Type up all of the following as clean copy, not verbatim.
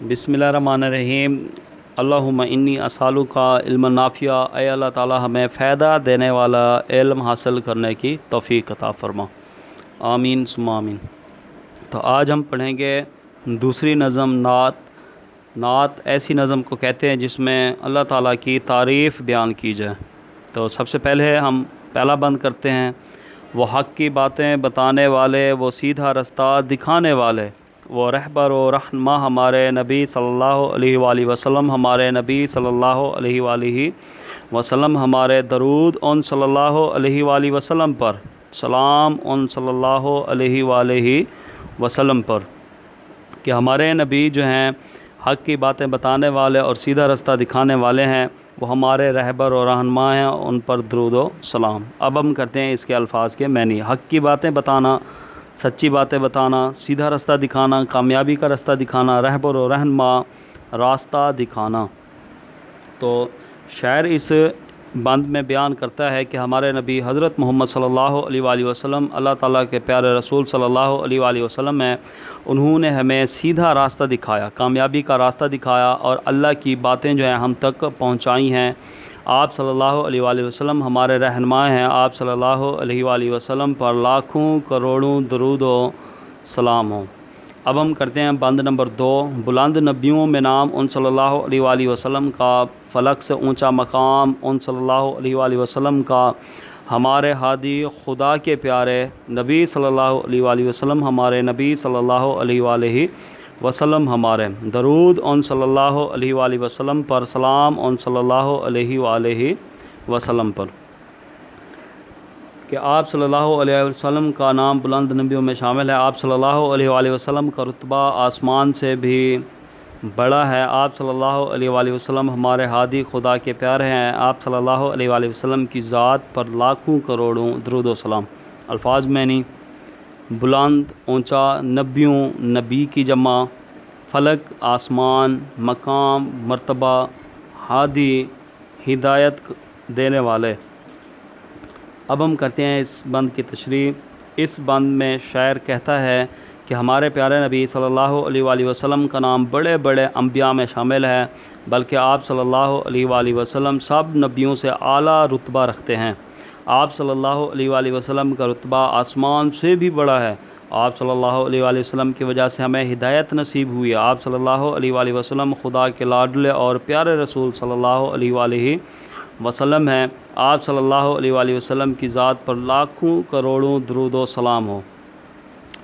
बिस्मिल्लाहिर्रहमानिर्रहीम। अल्लाहुम्मा इन्नी अस्अलुका इल्मन नाफिया। ऐ अल्लाह ताला हमें फ़ायदा देने वाला इल्म हासिल करने की तौफ़ीक़ अता फ़रमा। आमीन सुम्मा आमीन। तो आज हम पढ़ेंगे दूसरी नज़म नात। नात ऐसी नज़म को कहते हैं जिसमें अल्लाह ताला की तारीफ़ बयान की जाए। तो सबसे पहले हम पहला बंद करते हैं। वो हक़ की बातें बताने वाले, वो सीधा रास्ता दिखाने वाले, वो रहबर व रहनुमा हमारे नबी सल्लल्लाहु अलैहि वसल्लम, हमारे नबी सल्लल्लाहु अलैहि वसल्लम, हमारे दरूद उन सल्लल्लाहु अलैहि वसल्लम पर, सलाम उन सल्लल्लाहु अलैहि वसल्लम पर, कि हमारे नबी जो हैं हक़ की बातें बताने वाले और सीधा रास्ता दिखाने वाले हैं, वो हमारे रहबर और रहनुमा हैं, उन पर दरूद व सलाम। अब हम करते हैं इसके अल्फाज के मैनी। हक़ की बातें बताना, सच्ची बातें बताना, सीधा रास्ता दिखाना, कामयाबी का रास्ता दिखाना, रहबर और रहनुमा, रास्ता दिखाना। तो शायर इस बंद में बयान करता है कि हमारे नबी हज़रत मोहम्मद सल्लल्लाहु अलैहि वसल्लम अल्लाह ताला के प्यारे रसूल सल्लल्लाहु अलैहि वसल्लम हैं। उन्होंने हमें सीधा रास्ता दिखाया, कामयाबी का रास्ता दिखाया और अल्लाह की बातें जो हैं हम तक पहुंचाई हैं। आप सल्लल्लाहु अलैहि वसल्लम हमारे रहनुमा हैं। आप सल्लल्लाहु अलैहि वसल्लम पर लाखों करोड़ों दरूद व सलाम हो। अब हम करते हैं बंद नंबर 2। बुलंद नबियों में नाम उन सल्लल्लाहु अलैहि वसल्लम का, फ़लक से ऊंचा मकाम उन सल्लल्लाहु अलैहि वसल्लम का, हमारे हादी खुदा के प्यारे नबी सल्लल्लाहु अलैहि वसल्लम, हमारे नबी सल्लल्लाहु अलैहि वसल्लम, हमारे दरूद उन सल्लल्लाहु अलैहि वसल्लम पर, सलाम उन सल्लल्लाहु अलैहि वसल्लम पर, कि आप सल्लल्लाहु अलैहि वसल्लम का नाम बुलंद नबियों में शामिल है। आप सल्लल्लाहु अलैहि वसल्लम का रुतबा आसमान से भी बड़ा है। आप सल्लल्लाहु अलैहि वसल्लम हमारे हादी खुदा के प्यारे हैं। आप सल्लल्लाहु अलैहि वसल्लम की ज़ात पर लाखों करोड़ों दरूद व सलाम। अल्फाज मैनी। बुलंद ऊंचा, नबियों नबी की जमा, फ़लक आसमान, मकाम मर्तबा, हादी हिदायत देने वाले। अब हम करते हैं इस बंद की तशरीह। इस बंद में शायर कहता है कि हमारे प्यारे नबी सल्लल्लाहु अलैहि वसल्लम का नाम बड़े बड़े अंबिया में शामिल है, बल्कि आप सल्लल्लाहु अलैहि वसल्लम सब नबियों से आला रुतबा रखते हैं। आप सल्लल्लाहु अलैहि वसल्लम का रुतबा आसमान से भी बड़ा है। आप सल्लल्लाहु अलैहि वसल्लम की वजह से हमें हिदायत नसीब हुई है। आप सल्लल्लाहु अलैहि वसल्लम खुदा के लाडले और प्यारे रसूल सल्लल्लाहु अलैहि वसल्लम हैं। आप सल्लल्लाहु अलैहि वसल्लम की ज़ात पर लाखों करोड़ों दरूद व सलाम हो।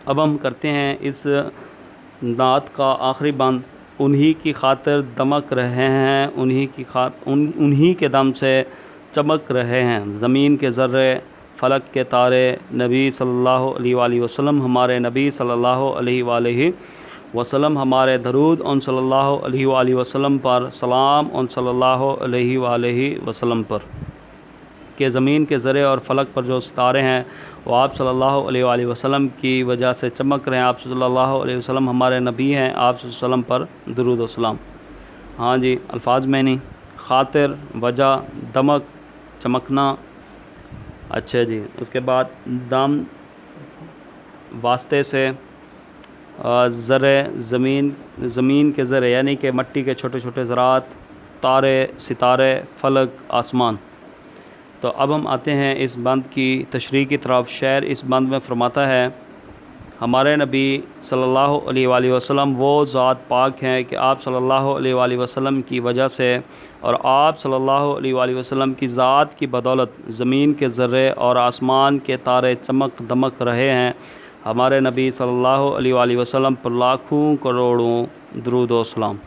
अब हम करते हैं इस नात का आखिरी बंद। उन्हीं की खातिर दमक रहे हैं, उन्हीं के दम से चमक रहे हैं ज़मीन के ज़र्रे, फ़लक के तारे, नबी सल्लल्लाहु अलैहि वसल्लम, हमारे नबी सल्लल्लाहु अलैहि वसल्लम, हमारे दरूद उन सल्लल्लाहु अलैहि वसल्लम पर, सलाम उन सल्लल्लाहु अलैहि वसल्लम पर, कि ज़मीन के ज़रे और फ़लक पर जो सितारे हैं वो आप सल्लल्लाहु अलैहि वसल्लम की वजह से चमक रहे हैं। आप सल्लल्लाहु अलैहि वसल्लम हमारे नबी हैं। आप सल्लल्लाहु अलैहि वसल्लम पर दरूद व सलाम। हाँ जी, अल्फाज में नहीं। ख़ातिर, वजह, दमक, चमकना। अच्छा जी, उसके बाद दम, वास्ते से, ज़रे, ज़मीन के ज़रे यानी कि मट्टी के छोटे छोटे ज़रात, तारे, सितारे, फ़लक, आसमान। तो अब हम आते हैं इस बंद की तशरीह की तरफ। शायर इस बंद में फरमाता है, हमारे नबी सल्लल्लाहु अलैहि वसल्लम वो ज़ात पाक हैं कि आप सल्लल्लाहु अलैहि वसल्लम की वजह से और आप सल्लल्लाहु अलैहि वसल्लम की ज़ात की बदौलत ज़मीन के ज़र्रे और आसमान के तारे चमक दमक रहे हैं। हमारे नबी सल्लल्लाहु अलैहि वसल्लम पर लाखों करोड़ों दरूद व सलाम।